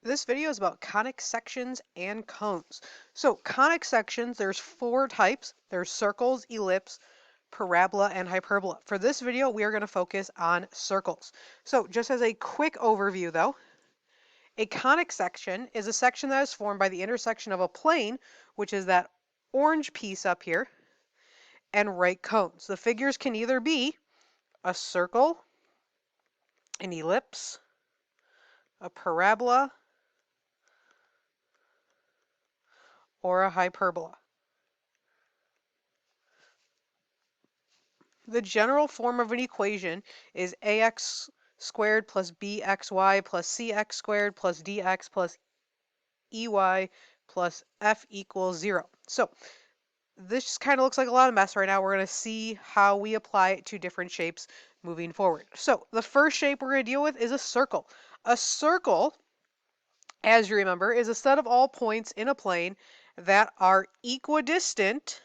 This video is about conic sections and cones. So conic sections, there's four types. There's circles, ellipse, parabola, and hyperbola. For this video, we are going to focus on circles. So just as a quick overview though, a conic section is a section that is formed by the intersection of a plane, which is that orange piece up here, and right cones. The figures can either be a circle, an ellipse, a parabola, or a hyperbola. The general form of an equation is ax squared plus bxy plus cx squared plus dx plus ey plus f equals 0. So this kind of looks like a lot of mess right now. We're going to see how we apply it to different shapes moving forward. So the first shape we're going to deal with is a circle. A circle, as you remember, is a set of all points in a plane that are equidistant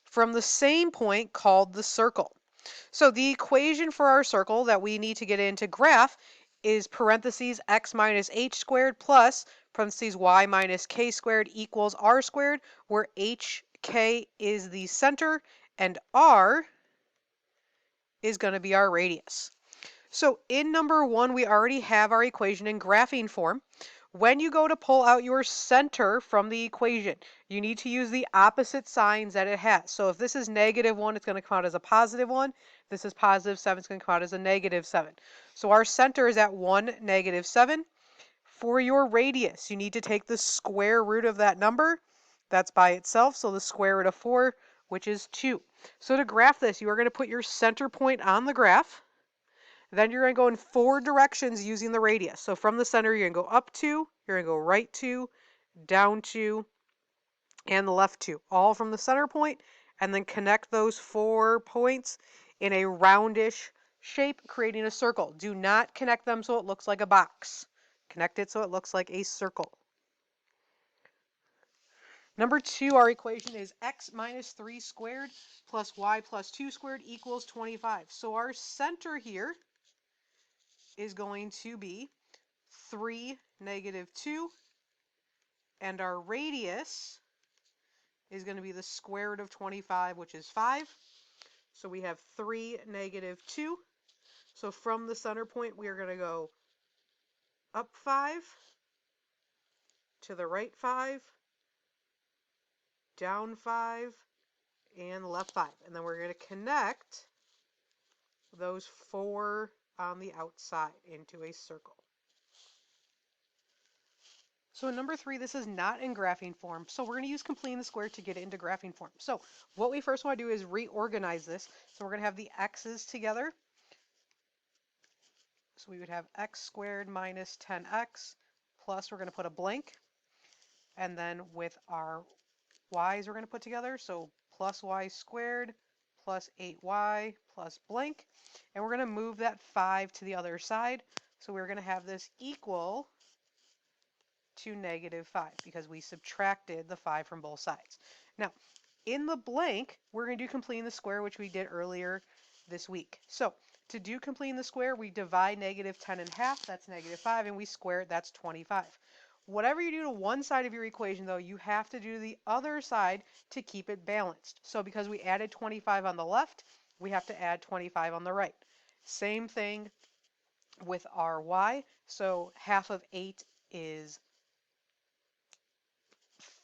from the same point called the circle. So the equation for our circle that we need to get into graph is parentheses x minus h squared plus parentheses y minus k squared equals r squared, where k is the center and r is going to be our radius. So in number one, we already have our equation in graphing form. When you go to pull out your center from the equation, you need to use the opposite signs that it has. So if this is -1, it's going to come out as a +1. This is +7, it's going to come out as a -7. So our center is at 1, -7. For your radius, you need to take the square root of that number. That's by itself, so the square root of 4, which is 2. So to graph this, you are going to put your center point on the graph. Then you're going to go in 4 directions using the radius. So from the center, you're going to go up 2, you're going to go right 2, down 2, and left 2, all from the center point, and then connect those 4 points in a roundish shape, creating a circle. Do not connect them so it looks like a box. Connect it so it looks like a circle. Number 2, our equation is x minus 3 squared plus y plus 2 squared equals 25. So our center here is going to be 3, -2, and our radius is going to be the square root of 25, which is 5. So we have 3, -2. So from the center point, we are going to go up 5, to the right 5, down 5, and left 5. And then we're going to connect those 4 on the outside into a circle. So in number 3, this is not in graphing form, so we're going to use completing the square to get it into graphing form. So what we first want to do is reorganize this. So we're going to have the x's together. So we would have x squared minus 10x plus, we're going to put a blank. And then with our y's we're going to put together, so plus y squared plus 8y plus blank. And we're going to move that 5 to the other side. So we're going to have this equal to -5 because we subtracted the 5 from both sides. Now, in the blank, we're going to do completing the square, which we did earlier this week. So to do completing the square, we divide -10 in half, that's -5, and we square it, that's 25. Whatever you do to one side of your equation, though, you have to do the other side to keep it balanced. So because we added 25 on the left, we have to add 25 on the right. Same thing with our y. So half of 8 is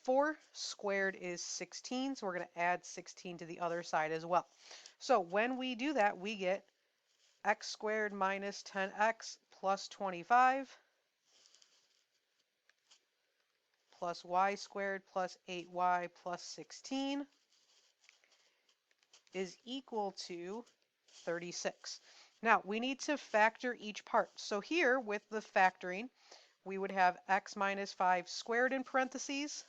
4, squared is 16, so we're going to add 16 to the other side as well. So when we do that, we get x squared minus 10x plus 25 plus y squared plus 8y plus 16 is equal to 36. Now, we need to factor each part. So here, with the factoring, we would have x minus 5 squared in parentheses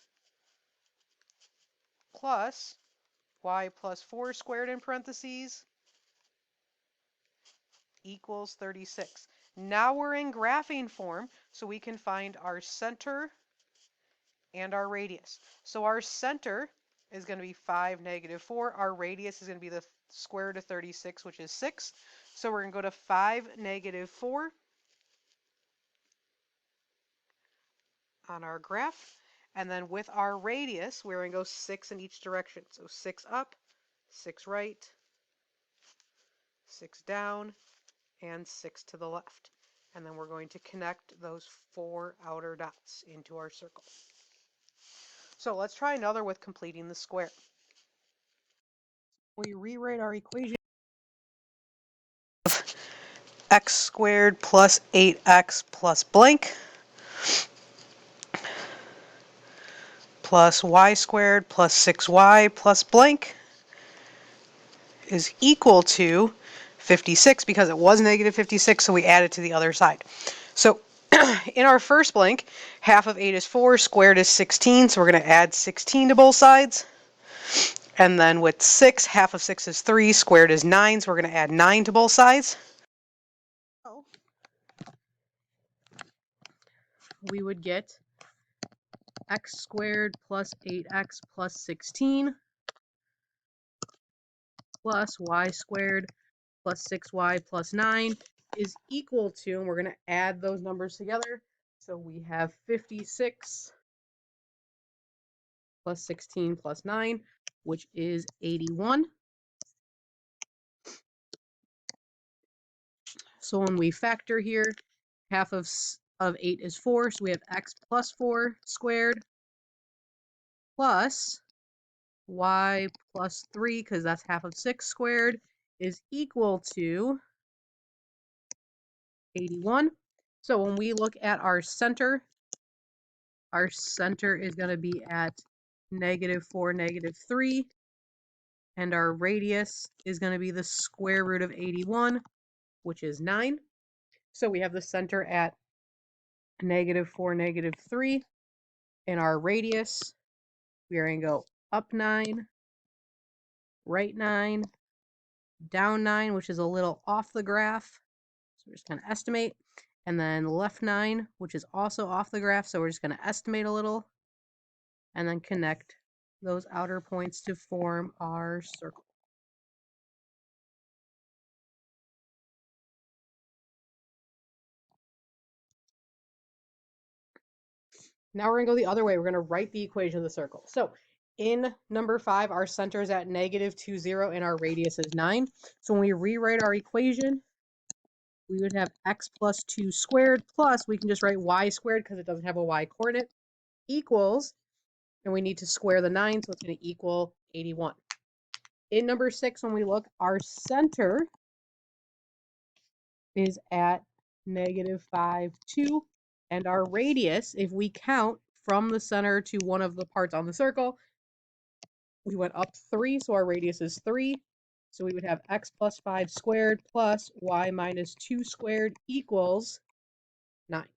plus y plus 4 squared in parentheses equals 36. Now we're in graphing form, so we can find our center and our radius. So our center is going to be 5, -4. Our radius is going to be the square root of 36, which is 6. So we're going to go to 5, -4 on our graph. And then with our radius, we're going to go 6 in each direction. So 6 up, 6 right, 6 down, and 6 to the left. And then we're going to connect those 4 outer dots into our circle. So let's try another with completing the square. We rewrite our equation of x squared plus 8x plus blank plus y squared plus 6y plus blank is equal to 56 because it was negative 56, so we add it to the other side. So in our first blank, half of 8 is 4, squared is 16, so we're going to add 16 to both sides. And then with 6, half of 6 is 3, squared is 9, so we're going to add 9 to both sides. So we would get x squared plus 8x plus 16 plus y squared plus 6y plus 9 is equal to, and we're going to add those numbers together. So we have 56 plus 16 plus 9, which is 81. So when we factor here, half of 8 is 4, so we have x plus 4 squared plus y plus 3, because that's half of 6 squared, is equal to 81. So when we look at our center is going to be at -4, -3, and our radius is going to be the square root of 81, which is 9. So we have the center at -4, -3, and our radius, we are going to go up 9, right 9, down 9, which is a little off the graph. So we're just going to estimate. And then left 9, which is also off the graph. So we're just going to estimate a little. And then connect those outer points to form our circle. Now we're going to go the other way. We're going to write the equation of the circle. So in number 5, our center is at -2, 0, and our radius is 9. So when we rewrite our equation, we would have x plus 2 squared plus, we can just write y squared because it doesn't have a y coordinate, equals, and we need to square the 9, so it's going to equal 81. In number 6, when we look, our center is at -5, 2, and our radius, if we count from the center to one of the parts on the circle, we went up 3, so our radius is 3. So we would have x plus 5 squared plus y minus 2 squared equals 9.